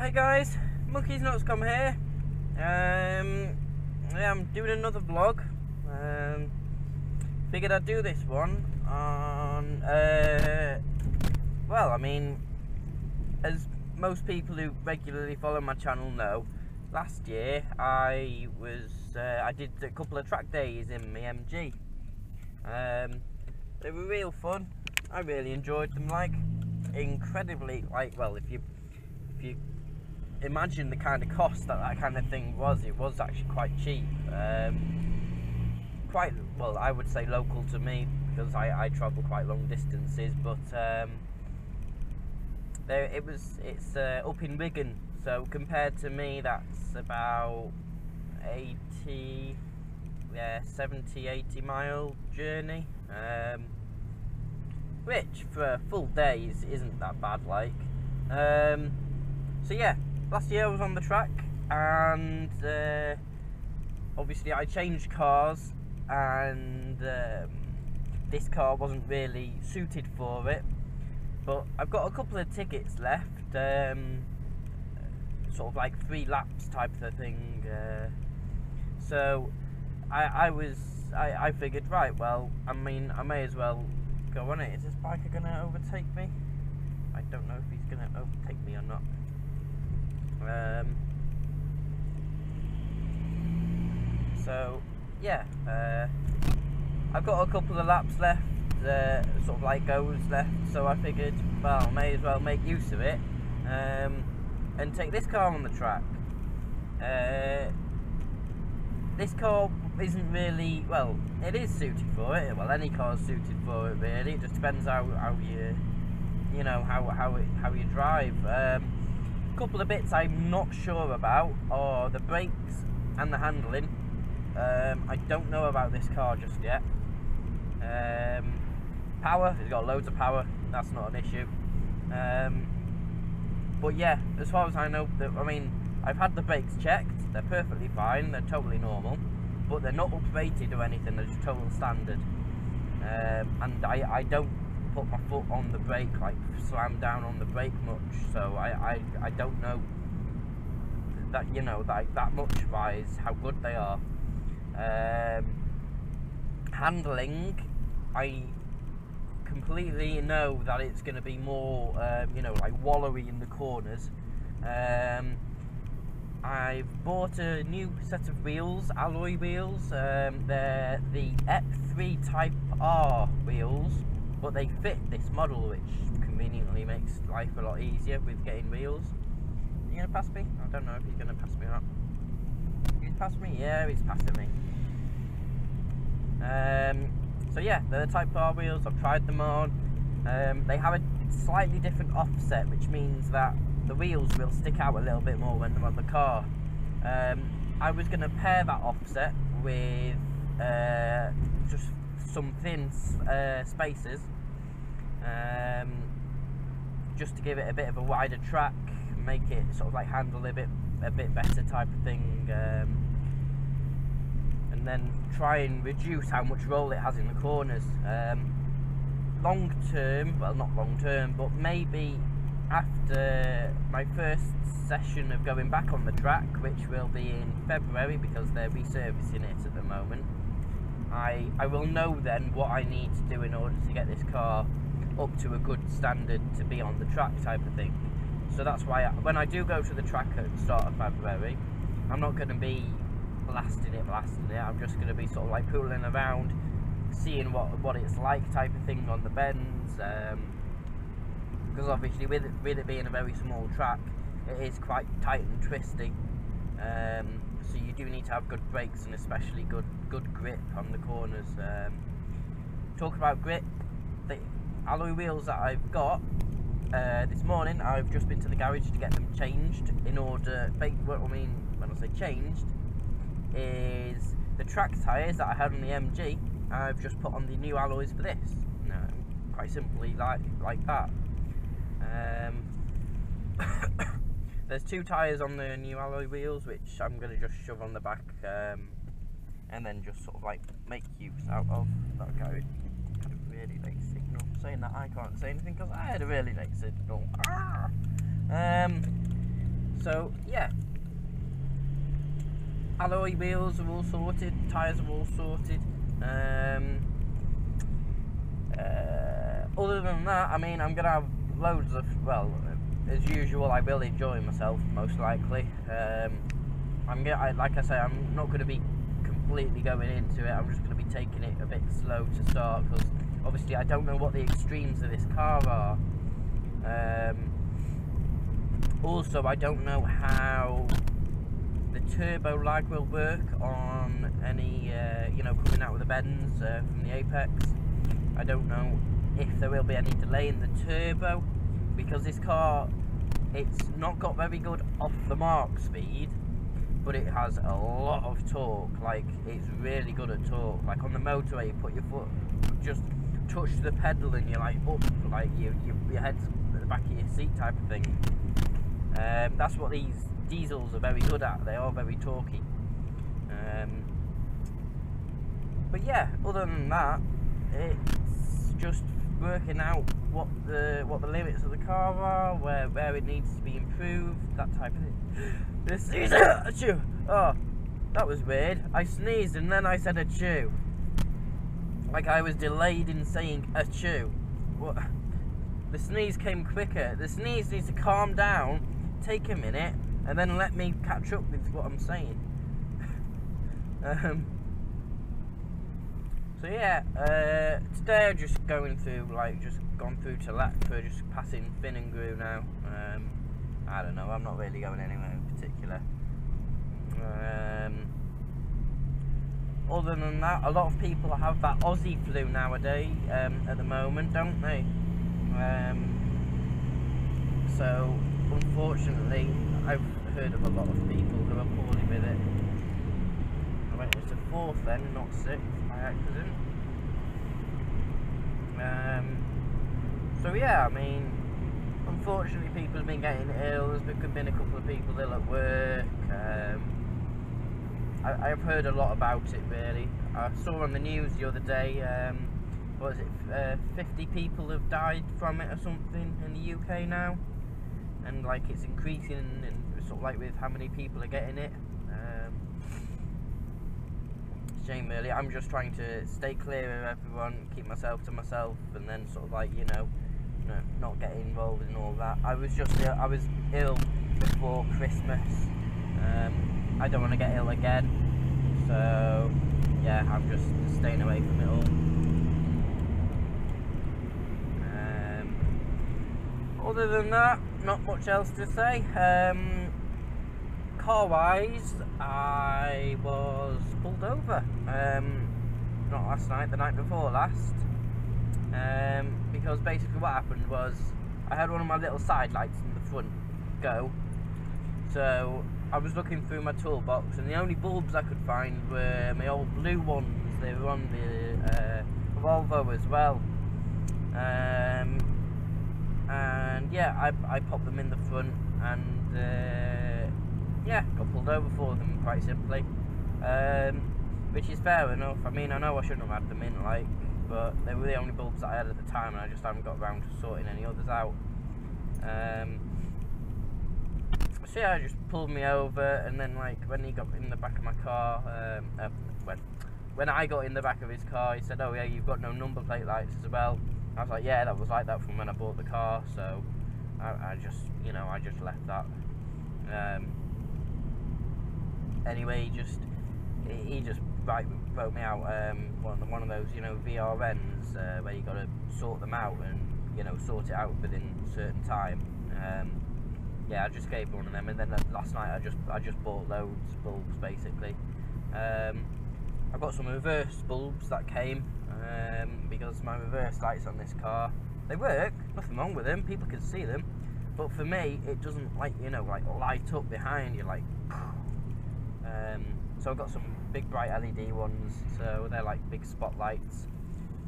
Hey guys, Monkey's Nutscom here. Yeah, I'm doing another vlog. Figured I'd do this one on, well, I mean, as most people who regularly follow my channel know, last year I did a couple of track days in my MG. They were real fun. I really enjoyed them, incredibly, well, if you imagine the kind of cost that kind of thing was, it was actually quite cheap. Quite, well, I would say local to me, because I travel quite long distances, but it's up in Wigan, so compared to me that's about 70-80 mile journey, which for a full day isn't that bad, so yeah, last year I was on the track, and obviously I changed cars, and this car wasn't really suited for it, but I've got a couple of tickets left, sort of like 3 laps type of thing, so I figured, right, well, I mean, I may as well go on it. Is this biker gonna overtake me? I don't know if he's gonna overtake me or not. So yeah, I've got a couple of laps left, sort of like goes left, so I figured, well, may as well make use of it, and take this car on the track. This car isn't really, well, it is suited for it. Well, any car's suited for it, really. It just depends how you know, how you drive. Couple of bits I'm not sure about are the brakes and the handling. I don't know about this car just yet. Power, it's got loads of power, that's not an issue. But yeah, as far as I know, I mean, I've had the brakes checked, they're perfectly fine, they're totally normal, but they're not up-rated or anything, they're just total standard. And I don't put my foot on the brake, like slam down on the brake much, so I don't know that, you know, that much wise how good they are. Handling, I completely know that it's going to be more you know, like wallowy in the corners. I've bought a new set of wheels, alloy wheels. They're the EP3 Type R wheels, but they fit this model, which conveniently makes life a lot easier with getting wheels. Are you going to pass me? I don't know if he's going to pass me or not. He's passed me? Yeah, he's passing me. So yeah, they're the Type R wheels. I've tried them on. They have a slightly different offset, which means that the wheels will stick out a little bit more when they're on the car. I was going to pair that offset with just some thin spacers, just to give it a bit of a wider track, make it sort of like handle a bit better type of thing, and then try and reduce how much roll it has in the corners. Long term, well, not long term, but maybe after my first session of going back on the track, which will be in February because they're resurfacing it at the moment, I will know then what I need to do in order to get this car up to a good standard to be on the track type of thing. So that's why when I do go to the track at the start of February, I'm not going to be blasting it. I'm just going to be sort of like pooling around, seeing what it's like type of thing on the bends, because obviously with it being a very small track, it is quite tight and twisty, so you do need to have good brakes and especially good grip on the corners. Talk about grip, the alloy wheels that I've got, this morning I've just been to the garage to get them changed in order, what I mean when I say changed is the track tyres that I had on the MG, I've just put on the new alloys for this, quite simply like that. There's 2 tyres on the new alloy wheels, which I'm going to just shove on the back, and then just sort of like make use out of. That guy had a really late signal. Saying that, I can't say anything because I had a really late signal. So yeah, alloy wheels are all sorted, tyres are all sorted. Other than that, I mean, I'm gonna have loads of, well, as usual, I will enjoy myself most likely. Like I say, I'm not going to be completely going into it. I'm just going to be taking it a bit slow to start, because obviously I don't know what the extremes of this car are. Also, I don't know how the turbo lag will work on any, you know, coming out of the bends from the apex. I don't know if there will be any delay in the turbo, because this car, it's not got very good off the mark speed, but it has a lot of torque. Like, it's really good at torque. Like on the motorway, you put your foot, just touch the pedal and you're like up, like your head's at the back of your seat type of thing. That's what these diesels are very good at. They are very torquey. But yeah, other than that, it's just working out what the limits of the car are, where it needs to be improved, that type of thing. The sneeze, achoo! Oh, that was weird. I sneezed and then I said achoo. Like I was delayed in saying achoo. What? The sneeze came quicker. The sneeze needs to calm down, take a minute, and then let me catch up with what I'm saying. So yeah, today I'm just going through, like, just gone through to Latford, just passing Finnangrew now. I don't know, I'm not really going anywhere in particular. Other than that, a lot of people have that Aussie flu nowadays, at the moment, don't they? So, unfortunately, I've heard of a lot of people who are poorly with it. I went to 4th then, not 6th, by accident. So yeah, I mean, unfortunately people have been getting ill. There's been a couple of people ill at work. I've heard a lot about it, really. I saw on the news the other day, what is it, 50 people have died from it or something in the UK now, and like it's increasing, and sort of like with how many people are getting it. Shame, really. I'm just trying to stay clear of everyone, keep myself to myself, and then sort of like, you know, not get involved in all that. I was ill before Christmas. I don't want to get ill again, so yeah, I'm just staying away from it all. Other than that, not much else to say. Car-wise, I was pulled over. Not last night, the night before last. Because basically what happened was I had one of my little side lights in the front go. So I was looking through my toolbox, and the only bulbs I could find were my old blue ones. They were on the Volvo as well. And yeah, I popped them in the front, and yeah, got pulled over for them, quite simply. Which is fair enough. I mean, I know I shouldn't have had them in, like, but they were the only bulbs that I had at the time, and I just haven't got around to sorting any others out. So yeah, I just pulled me over, and then like when he got in the back of my car, when I got in the back of his car, he said, "Oh yeah, you've got no number plate lights as well." I was like, "Yeah, that was like that from when I bought the car," so I just, you know, I just left that. Anyway, he just wrote me out one of those, you know, VRNs where you got to sort them out and, you know, sort it out within a certain time. Yeah, I just gave one of them, and then last night I just bought loads of bulbs basically. I've got some reverse bulbs that came because my reverse lights on this car, they work, nothing wrong with them, people can see them, but for me it doesn't, like, you know, like light up behind you, like. So I've got some big bright LED ones, so they're like big spotlights.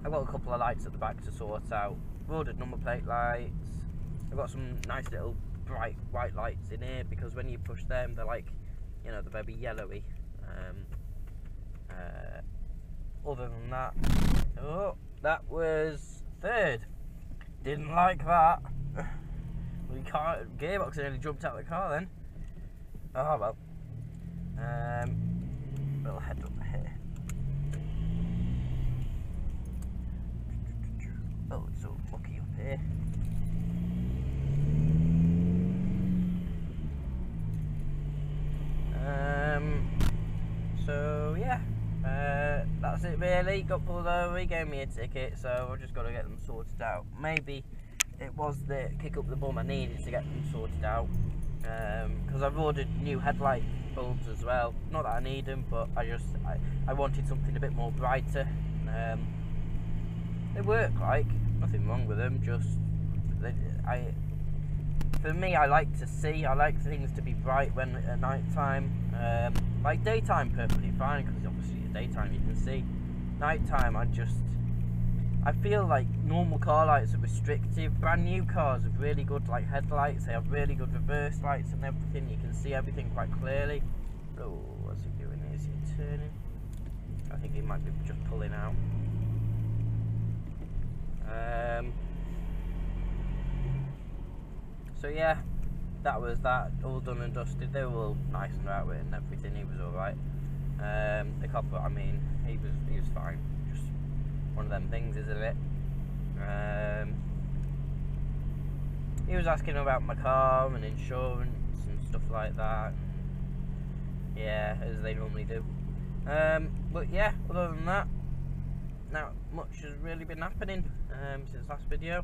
I've got a couple of lights at the back to sort out, ordered number plate lights. I've got some nice little bright white lights in here, because when you push them, they're like, you know, they're very yellowy. Other than that, oh, that was 3rd. Didn't like that. We can't. Gearbox nearly jumped out of the car then. Oh well. We'll head up here. Oh, it's so mucky up here. So yeah, that's it really. Got pulled over, he gave me a ticket, so I've just got to get them sorted out. Maybe it was the kick up the bum I needed to get them sorted out, because I've ordered new headlight bulbs as well. Not that I need them, but I wanted something a bit more brighter. They work, like, nothing wrong with them, just for me, I like to see, I like things to be bright when at night time. Like daytime, perfectly fine, because obviously at daytime you can see. Nighttime, I feel like normal car lights are restrictive. Brand new cars have really good like headlights, they have really good reverse lights and everything. You can see everything quite clearly. Oh, what's he doing? Is he turning? I think he might be just pulling out. So yeah, that was that, all done and dusted. They were all nice and out with it and everything. He was alright. The copper, I mean, he was fine. Just one of them things, isn't it? He was asking about my car and insurance and stuff like that. Yeah, as they normally do. But yeah, other than that, not much has really been happening since last video.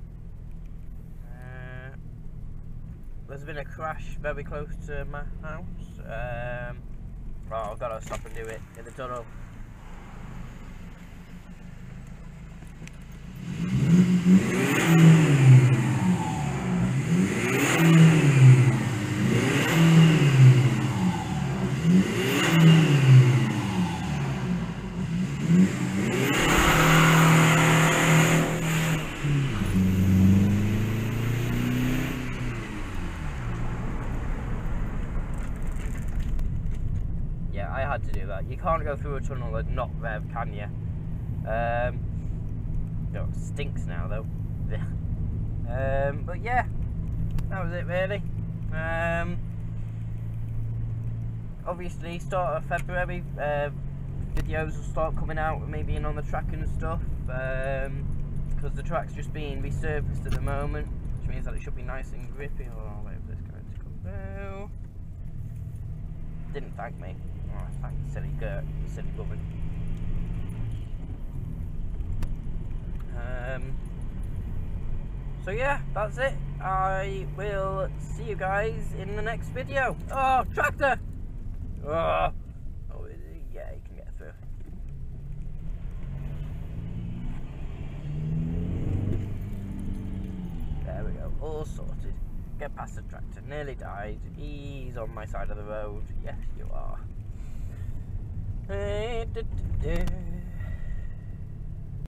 There's been a crash very close to my house. Oh, I've got to stop and do it in the tunnel. Yeah, I had to do that. You can't go through a tunnel and not rev, can you? It stinks now though. But yeah, that was it really. Obviously start of February videos will start coming out with me being on the track and stuff, because the track's just being resurfaced at the moment, which means that it should be nice and grippy. Oh, I'll wait for this guy to come through. Didn't thank me. Oh, thank the silly woman. So yeah, that's it. I will see you guys in the next video. Oh, tractor! Oh, yeah, you can get through. There we go, all sorted. Get past the tractor, nearly died. He's on my side of the road. Yes, you are.